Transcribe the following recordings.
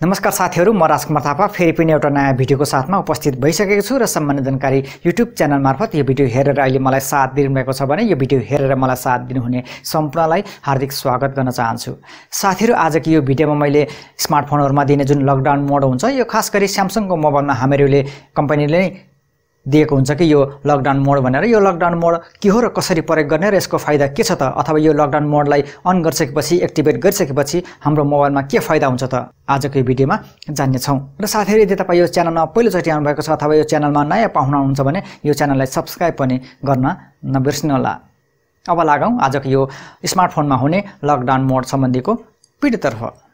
नमस्कार साथीहरु, म राजकुमार थापा फेरि पनि एउटा नयाँ भिडियोको साथमा उपस्थित भइसकेको छु र सम्मानित जानकारी युट्युब च्यानल मार्फत यो भिडियो हेरेर अहिले मलाई साथ दिनुभएको छ भने यो भिडियो हेरेर मलाई साथ दिनुहुने सम्पूर्णलाई हार्दिक स्वागत गर्न चाहन्छु। साथीहरु, आजको यो भिडियोमा मैले स्मार्टफोनहरुमा दिने जुन लकडाउन मोड हुन्छ यो खास गरी स्यामसङको मोबाइलमा हामीहरूले कम्पनीले दिएको हुन्छ कि यो लकडाउन मोड भनेर। यो लकडाउन मोड के हो र कसरी प्रयोग गर्ने र यसको फाइदा के छ त, अथवा यो लकडाउन मोडलाई अन गरिसकेपछि एक्टिभेट गरिसकेपछि हाम्रो मोबाइलमा के फाइदा हुन्छ त, आजको यो भिडियोमा जान्ने छौं। र साथीहरु, यदि तपाई यो च्यानलमा पहिलोचोटि आउनु भएको छ अथवा यो च्यानलमा नयाँ पाहुना हुनुहुन्छ भने यो च्यानललाई सब्स्क्राइब पनि गर्न नबिर्सनु होला। अब लागौं आजको यो स्मार्टफोनमा हुने लकडाउन मोड सम्बन्धीको भिडियोतर्फ।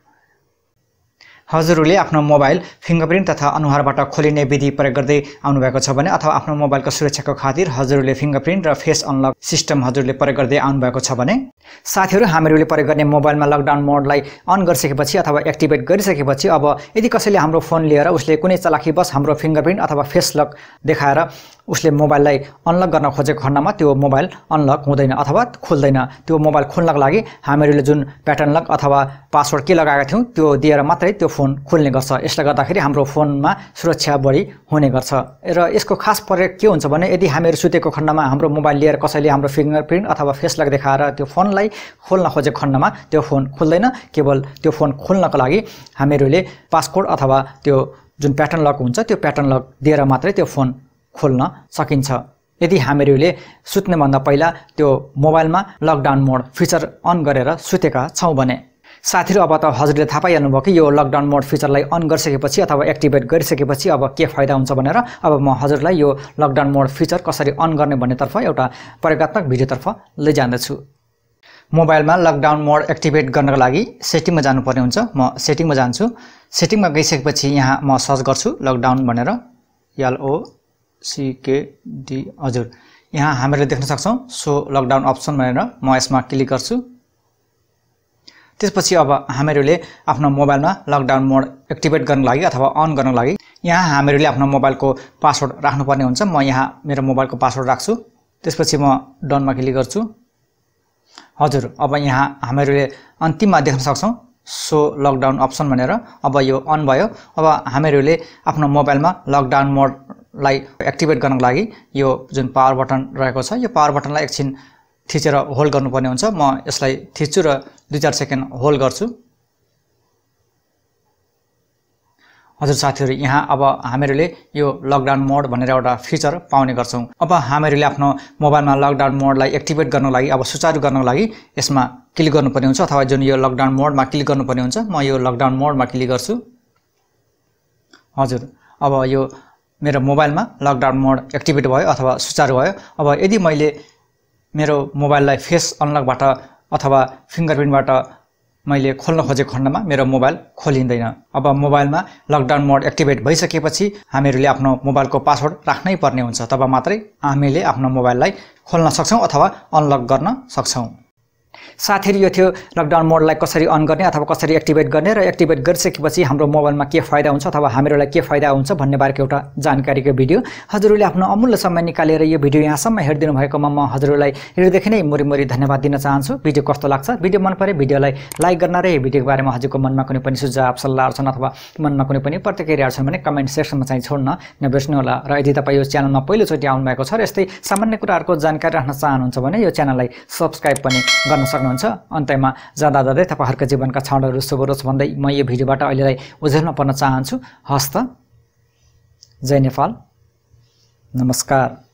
हजुरहरूले आफ्नो मोबाइल फिंगरप्रिन्ट तथा अनुहारबाट खोलिने विधि प्रयोग गर्दै आउनुभएको छ भने अथवा आफ्नो मोबाइलको सुरक्षाको खातिर हजुरहरूले फिंगरप्रिन्ट र फेस अनलक सिस्टम हजुरहरूले प्रयोग गर्दै आउनुभएको छ भने साथीहरु, हामीहरूले प्रयोग गर्ने मोबाइलमा लकडाउन मोडलाई अन गरिसकेपछि अथवा एक्टिभेट गरिसकेपछि अब यदि कसैले हाम्रो फोन लिएर उसले कुनै चलाखीवश हाम्रो फिंगरप्रिन्ट अथवा फेस लक देखाएर उसले मोबाइललाई अनलक गर्न खोजेको खण्डमा त्यो मोबाइल अनलक हुँदैन अथवा खुल्दैन। त्यो मोबाइल खोल्नको लागि हामीहरूले जुन प्याटर्न लक अथवा पासवर्ड के लगाएका थियौं त्यो दिएर मात्रै त्यो फोन खुल्ने गर्छ। यसले गर्दाखेरि हाम्रो फोनमा सुरक्षा बढी हुने गर्छ। र यसको खास प्रयोग के हुन्छ भने यदि हामीहरू सुतेको खण्डमा हाम्रो मोबाइल लिएर कसैले हाम्रो फिंगरप्रिन्ट अथवा फेस लक देखाएर त्यो फोनलाई खोल्न खोजेको खण्डमा त्यो फोन खुल्दैन। केवल त्यो फोन खोल्नको लागि हामीहरूले पासकोड अथवा त्यो जुन प्याटर्न लक हुन्छ त्यो प्याटर्न लक दिएर मात्रै त्यो फोन खोल्न सकिन्छ। यदि हामीहरूले सुत्ने भन्दा पहिला त्यो मोबाइलमा लकडाउन मोड फिचर अन गरेर सुतेका छौं भने। साथीहरु, अब त हजुरले थाहा पाइहाल्नुभयो कि यो लकडाउन मोड फिचरलाई अन गरिसकेपछि अथवा एक्टिभेट गरिसकेपछि अब के फाइदा हुन्छ भनेर। अब म हजुरलाई यो लकडाउन मोड फिचर कसरी अन गर्ने भन्नेतर्फ एउटा प्रयोगात्मक भिडियोतर्फ लैजाँदैछु। मोबाइलमा लकडाउन मोड एक्टिभेट गर्नको लागि सेटिङमा जानुपर्ने हुन्छ। म सेटिङमा जान्छु। सेटिङमा गइसकेपछि यहाँ म सर्च गर्छु लकडाउन भनेर, LOCKD। हजुर, यहाँ हामीले देख्न सक्छौं सो लकडाउन अप्सन भनेर। म यसमा क्लिक गर्छु। त्यसपछि अब हामीहरूले आफ्नो मोबाइलमा लकडाउन मोड एक्टिभेट गर्नको लागि अथवा अन गर्नको लागि यहाँ हामीहरूले आफ्नो मोबाइलको पासवर्ड राख्नुपर्ने हुन्छ। म यहाँ मेरो मोबाइलको पासवर्ड राख्छु। त्यसपछि म डनमा क्लिक गर्छु। हजुर, अब यहाँ हामीहरूले अन्तिममा देख्न सक्छौं सो लकडाउन अप्सन भनेर। अब यो अन भयो। अब हामीहरूले आफ्नो मोबाइलमा लकडाउन मोडलाई एक्टिभेट गर्नको लागि यो जुन पावर बटन रहेको छ यो पावर बटनलाई एकछिन थिचेर होल्ड गर्नुपर्ने हुन्छ। म यसलाई थिच्छु र 2-4 सेकेन्ड होल्ड गर्छु। हजुर साथीहरु, यहाँ अब हामीहरूले यो लकडाउन मोड भनेर एउटा फिचर पाउने गर्छौं। अब हामीहरूले आफ्नो मोबाइलमा लकडाउन मोडलाई एक्टिभेट गर्नको लागि अब सुचारु गर्नको लागि यसमा क्लिक गर्नुपर्ने हुन्छ अथवा जुन यो लकडाउन मोडमा क्लिक गर्नुपर्ने हुन्छ। म यो लकडाउन मोडमा क्लिक गर्छु। हजुर, अब यो मेरो मोबाइलमा लकडाउन मोड एक्टिभेट भयो अथवा सुचारु भयो। अब यदि मैले मेरो मोबाइललाई फेस अनलकबाट अथवा फिंगरप्रिन्टबाट मैले खोल्न खोजेको खण्डमा मेरो मोबाइल खोलिँदैन। अब मोबाइलमा लकडाउन मोड एक्टिभेट भइसकेपछि हामीहरूले आफ्नो मोबाइलको पासवर्ड राख्नै पर्ने हुन्छ। तब मात्रै हामीले आफ्नो मोबाइललाई खोल्न सक्छौं अथवा अनलक गर्न सक्छौं। साथीहरु, यो थियो लकडाउन मोडलाई कसरी अन गर्ने अथवा कसरी एक्टिभेट गर्ने र एक्टिभेट गरिसकेपछि हाम्रो मोबाइलमा के फाइदा हुन्छ अथवा हामीहरूलाई के फाइदा हुन्छ भन्ने बारेको एउटा जानकारीको भिडियो। हजुरहरूले आफ्नो अमूल्य समय निकालेर यो भिडियो यहाँसम्म हेर्दिनु भएकोमा म हजुरहरूलाई हृदयदेखि नै मुरी धन्यवाद दिन चाहन्छु। भिडियो कस्तो लाग्छ, भिडियो मन परे भिडियोलाई लाइक गर्न र यो भिडियोको बारेमा हजुरको मनमा कुनै पनि सुझाव सल्लाहहरु छन् अथवा मनमा कुनै पनि प्रतिक्रियाहरु छन् भने कमेन्ट सेक्सनमा चाहिँ छोड्न नबिर्सनु होला। र यदि तपाई यो च्यानलमा पहिलोचोटि आउनु भएको छ र यस्तै सामान्य कुराहरुको जानकारी राख्न चाहनुहुन्छ भने यो च्यानललाई सब्स्क्राइब पनि गर्न सक्नुहुन्छ। अन्त्यमा जाँदै तपाईहरुको जीवनका क्षणहरु शुभ होस् भन्दै म यो भिडियोबाट अहिलेलाई ओझेलमा पर्न चाहन्छु। हस्त, जय नेपाल, नमस्कार।